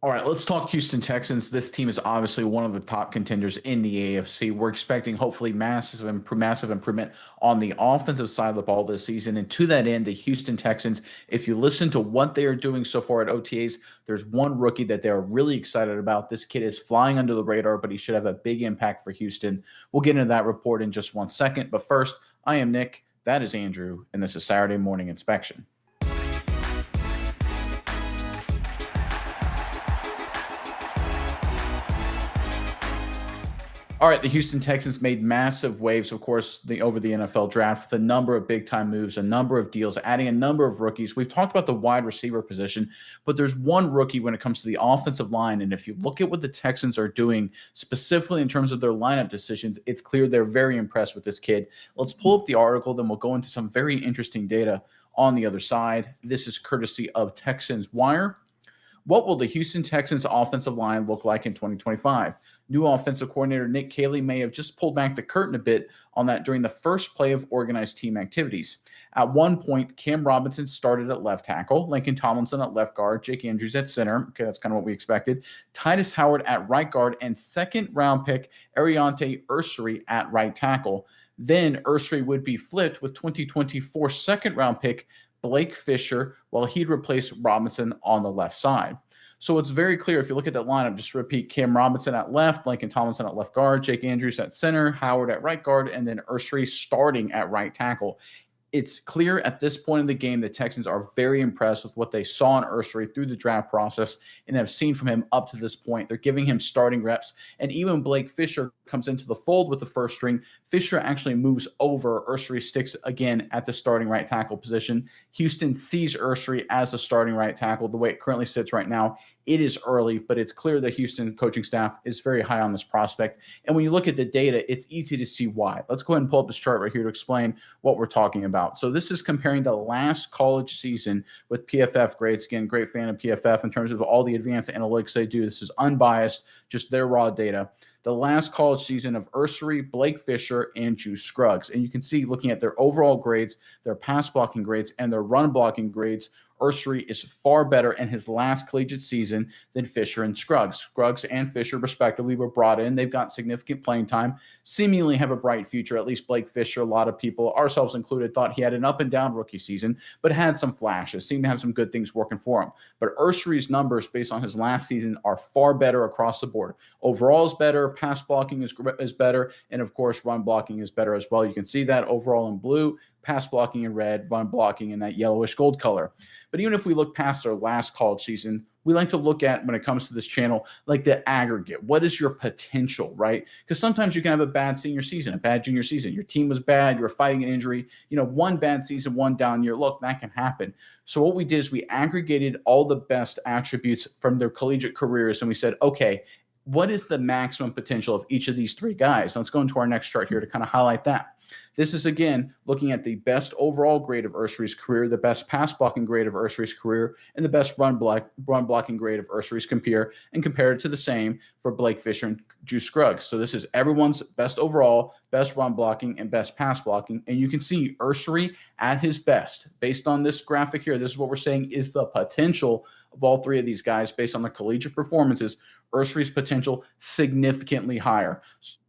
All right, let's talk Houston Texans. This team is obviously one of the top contenders in the AFC. We're expecting hopefully massive improvement on the offensive side of the ball this season. And to that end, the Houston Texans, if you listen to what they are doing so far at OTAs, there's one rookie that they're really excited about. This kid is flying under the radar, but he should have a big impact for Houston. We'll get into that report in just 1 second. But first, I am Nick. That is Andrew, and this is Saturday Morning Inspection. All right, the Houston Texans made massive waves, of course, over the NFL draft with a number of big time moves, a number of deals, adding a number of rookies. We've talked about the wide receiver position, but there's one rookie when it comes to the offensive line. And if you look at what the Texans are doing specifically in terms of their lineup decisions, it's clear they're very impressed with this kid. Let's pull up the article, then we'll go into some very interesting data on the other side. This is courtesy of Texans Wire. What will the Houston Texans offensive line look like in 2025? New offensive coordinator Nick Caley may have just pulled back the curtain a bit on that during the first play of organized team activities. At one point, Cam Robinson started at left tackle, Lincoln Tomlinson at left guard, Jake Andrews at center. Okay, that's kind of what we expected. Titus Howard at right guard, and second round pick Ariante Ursary at right tackle. Then Ursary would be flipped with 2024 second round pick Blake Fisher, while he'd replace Robinson on the left side. So it's very clear if you look at that lineup, just to repeat, Cam Robinson at left, Lincoln Tomlinson at left guard, Jake Andrews at center, Howard at right guard, and then Ursary starting at right tackle. It's clear at this point in the game the Texans are very impressed with what they saw in Ursary through the draft process and have seen from him up to this point. They're giving him starting reps. And even Blake Fisher comes into the fold with the first string. Fisher actually moves over. Ursary sticks again at the starting right tackle position. Houston sees Ursary as a starting right tackle. The way it currently sits right now, it is early, but it's clear the Houston coaching staff is very high on this prospect. And when you look at the data, it's easy to see why. Let's go ahead and pull up this chart right here to explain what we're talking about. So this is comparing the last college season with PFF grades. Again, great fan of PFF in terms of all the advanced analytics they do. This is unbiased, just their raw data. The last college season of Ursary, Blake Fisher, and Juice Scruggs. And you can see looking at their overall grades, their pass blocking grades, and their run blocking grades, Ursary is far better in his last collegiate season than Fisher and Scruggs. Scruggs and Fisher, respectively, were brought in. They've got significant playing time, seemingly have a bright future. At least Blake Fisher, a lot of people, ourselves included, thought he had an up and down rookie season, but had some flashes, seemed to have some good things working for him. But Ursary's numbers based on his last season are far better across the board. Overall is better, pass blocking is better, and of course, run blocking is better as well. You can see that overall in blue, pass blocking in red, run blocking in that yellowish gold color. But even if we look past our last college season, we like to look at, when it comes to this channel, like the aggregate. What is your potential, right? Because sometimes you can have a bad senior season, a bad junior season. Your team was bad. You were fighting an injury. One bad season, one down year. Look, that can happen. So what we did is we aggregated all the best attributes from their collegiate careers, and we said, okay, what is the maximum potential of each of these three guys? Let's go into our next chart here to kind of highlight that. This is, again, looking at the best overall grade of Ursary's career, the best pass blocking grade of Ursary's career, and the best run blocking grade of Ursary's career, and compared it to the same for Blake Fisher and Juice Scruggs. So this is everyone's best overall, best run blocking, and best pass blocking. And you can see Ursary at his best. Based on this graphic here, this is what we're saying is the potential of all three of these guys based on the collegiate performances. Ursary's potential significantly higher.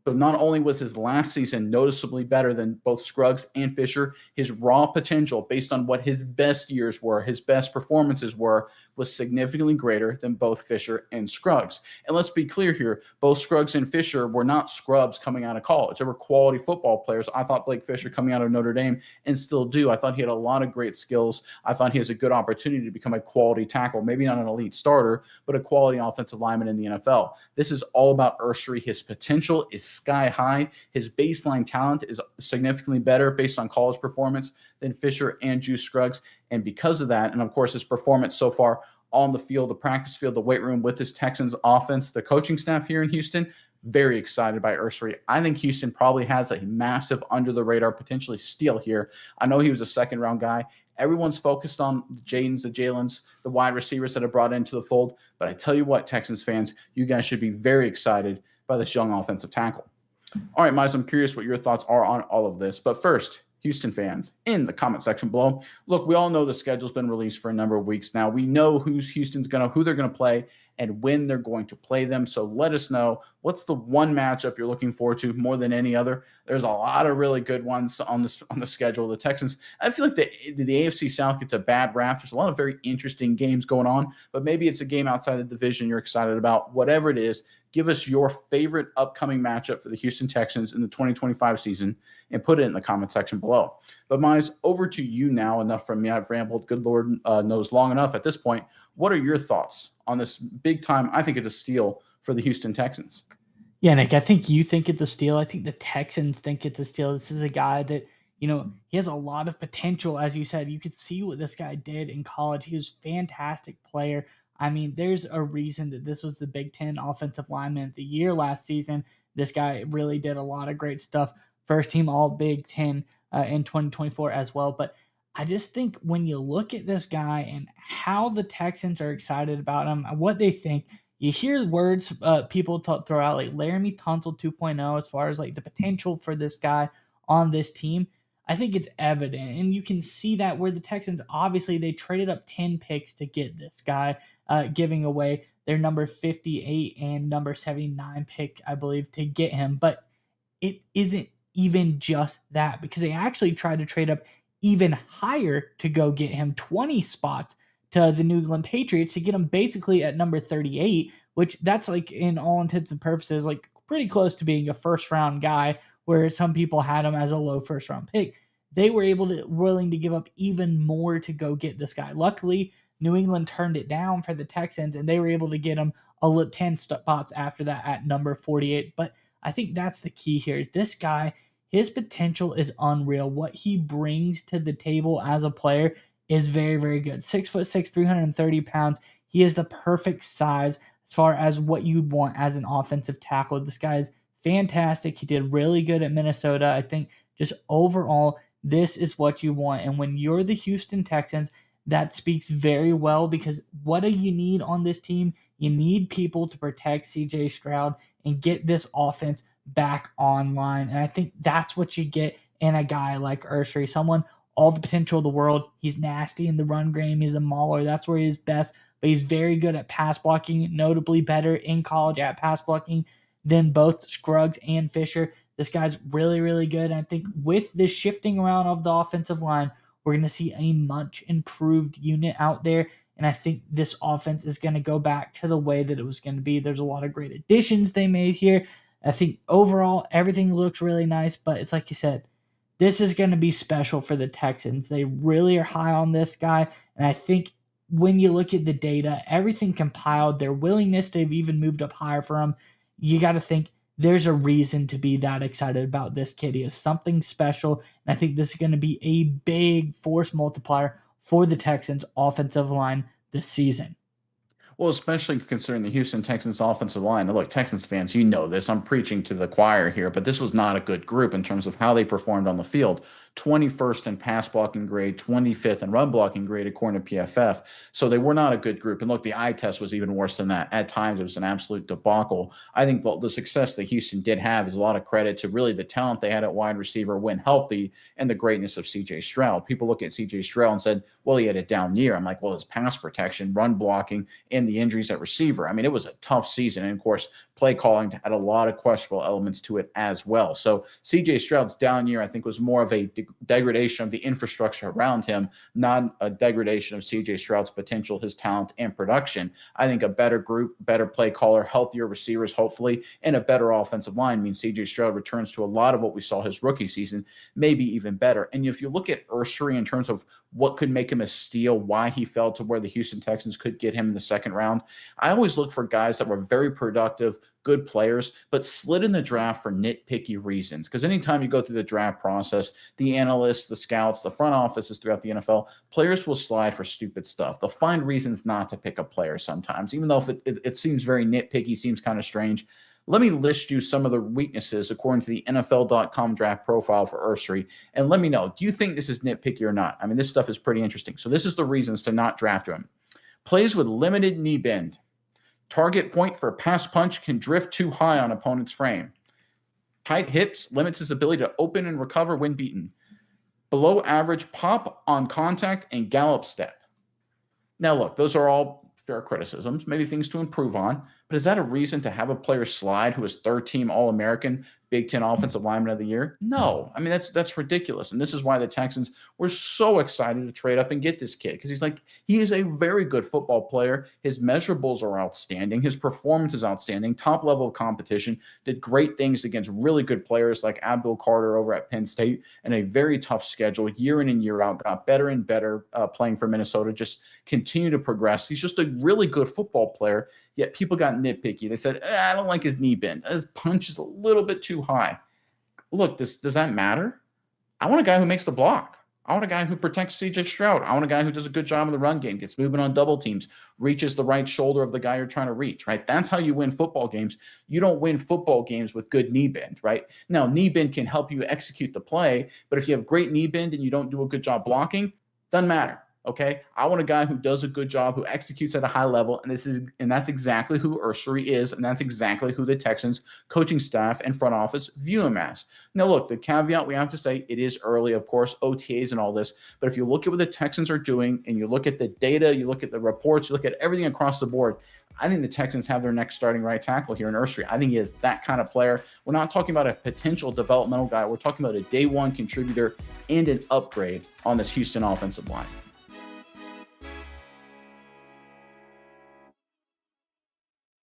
So not only was his last season noticeably better than both Scruggs and Fisher, his raw potential based on what his best years were, his best performances were, was significantly greater than both Fisher and Scruggs. And let's be clear here, both Scruggs and Fisher were not scrubs coming out of college. They were quality football players. I thought Blake Fisher coming out of Notre Dame, and still do. I thought he had a lot of great skills. I thought he has a good opportunity to become a quality tackle, maybe not an elite starter, but a quality offensive lineman in the NFL. This is all about Ursary. His potential is sky high. His baseline talent is significantly better based on college performance than Fisher and Juice Scruggs. And because of that, and of course his performance so far on the field, the practice field, the weight room with this Texans offense, the coaching staff here in Houston, very excited by Ursary. I think Houston probably has a massive under the radar, potentially steal here. I know he was a second round guy. Everyone's focused on the Jadens, the Jalen's, the wide receivers that are brought into the fold. But I tell you what, Texans fans, you guys should be very excited by this young offensive tackle. All right, Miles, I'm curious what your thoughts are on all of this. But first, Houston fans, in the comment section below. Look, we all know the schedule's been released for a number of weeks now. We know who they're going to play and when they're going to play them. So let us know, what's the one matchup you're looking forward to more than any other? There's a lot of really good ones on the schedule. The Texans, I feel like the AFC South gets a bad rap. There's a lot of very interesting games going on, but maybe it's a game outside the division you're excited about. Whatever it is, give us your favorite upcoming matchup for the Houston Texans in the 2025 season and put it in the comment section below. But Mize, over to you now. Enough from me. I've rambled. Good Lord knows long enough at this point. What are your thoughts on this big time? I think it's a steal for the Houston Texans. Yeah, Nick, I think you think it's a steal. I think the Texans think it's a steal. This is a guy that, he has a lot of potential. As you said, you could see what this guy did in college. He was a fantastic player. I mean, there's a reason that this was the Big Ten Offensive Lineman of the Year last season. This guy really did a lot of great stuff. First team All Big Ten in 2024 as well. But I just think when you look at this guy and how the Texans are excited about him, what they think, you hear words people throw out like Laramie Tunsil 2.0 as far as like the potential for this guy on this team. I think it's evident, and you can see that where the Texans, obviously they traded up 10 picks to get this guy, giving away their number 58 and number 79 pick, I believe, to get him. But it isn't even just that, because they actually tried to trade up even higher to go get him 20 spots to the New England Patriots to get him basically at number 38, which that's like in all intents and purposes, like pretty close to being a first round guy, where some people had him as a low first round pick. They were willing to give up even more to go get this guy. Luckily, New England turned it down for the Texans, and they were able to get him 10 spots after that at number 48. But I think that's the key here. This guy, his potential is unreal. What he brings to the table as a player is very, very good. 6'6", 330 pounds. He is the perfect size as far as what you'd want as an offensive tackle. This guy is fantastic. He did really good at Minnesota. I think just overall, this is what you want. And when you're the Houston Texans, that speaks very well, because what do you need on this team? You need people to protect CJ Stroud and get this offense back online. And I think that's what you get in a guy like Ursary, someone all the potential of the world. He's nasty in the run game. He's a mauler. That's where he's best, but he's very good at pass blocking, notably better in college at pass blocking than both Scruggs and Fisher. This guy's really, really good. And I think with this shifting around of the offensive line, we're going to see a much improved unit out there. And I think this offense is going to go back to the way that it was going to be. There's a lot of great additions they made here. I think overall, everything looks really nice, but it's like you said, this is going to be special for the Texans. They really are high on this guy. And I think when you look at the data, everything compiled, their willingness to have even moved up higher for him, you got to think there's a reason to be that excited about this kid. He is something special. And I think this is going to be a big force multiplier for the Texans offensive line this season. Well, especially considering the Houston Texans offensive line. Now, look, Texans fans, you know this. I'm preaching to the choir here, but this was not a good group in terms of how they performed on the field. 21st in pass blocking grade, 25th in run blocking grade, according to PFF. So they were not a good group. And look, the eye test was even worse than that. At times, it was an absolute debacle. I think the success that Houston did have is a lot of credit to really the talent they had at wide receiver when healthy and the greatness of CJ Stroud. People look at CJ Stroud and said, well, he had a down year. I'm like, well, his pass protection, run blocking, and the injuries at receiver. I mean, it was a tough season. And of course, play calling had a lot of questionable elements to it as well. So CJ Stroud's down year, I think, was more of a degradation of the infrastructure around him, not a degradation of CJ Stroud's potential, his talent, and production. I think a better group, better play caller, healthier receivers, hopefully, and a better offensive line means CJ Stroud returns to a lot of what we saw his rookie season, maybe even better. And if you look at Ursary in terms of what could make him a steal, why he fell to where the Houston Texans could get him in the second round, I always look for guys that were very productive, good players, but slid in the draft for nitpicky reasons. Because anytime you go through the draft process, the analysts, the scouts, the front offices throughout the NFL, players will slide for stupid stuff. They'll find reasons not to pick a player sometimes, even though if it seems very nitpicky, seems kind of strange. Let me list you some of the weaknesses according to the NFL.com draft profile for Ursary, and let me know, do you think this is nitpicky or not? I mean, this stuff is pretty interesting. So this is the reasons to not draft him. Plays with limited knee bend. Target point for a pass punch can drift too high on opponent's frame. Tight hips limits his ability to open and recover when beaten. Below average pop on contact and gallop step. Now, look, those are all there are criticisms, maybe things to improve on. But is that a reason to have a player slide who is third team All American, Big Ten Offensive Lineman of the Year? No. I mean, that's ridiculous. And this is why the Texans were so excited to trade up and get this kid, because he is a very good football player. His measurables are outstanding. His performance is outstanding. Top level of competition. Did great things against really good players like Abdul Carter over at Penn State, and a very tough schedule year in and year out. Got better and better playing for Minnesota. Just continue to progress. He's just a really good football player. Yet people got nitpicky. They said, I don't like his knee bend. His punch is a little bit too high. Look, does that matter? I want a guy who makes the block. I want a guy who protects CJ Stroud. I want a guy who does a good job in the run game, gets moving on double teams, reaches the right shoulder of the guy you're trying to reach, right? That's how you win football games. You don't win football games with good knee bend, right? Now, knee bend can help you execute the play, but if you have great knee bend and you don't do a good job blocking, doesn't matter. Okay, I want a guy who does a good job, who executes at a high level, and that's exactly who Ursary is, and that's exactly who the Texans coaching staff and front office view him as. Now, look, the caveat we have to say, it is early, of course, OTAs and all this, but if you look at what the Texans are doing, and you look at the data, you look at the reports, you look at everything across the board, I think the Texans have their next starting right tackle here in Ursary. I think he is that kind of player. We're not talking about a potential developmental guy. We're talking about a day one contributor and an upgrade on this Houston offensive line.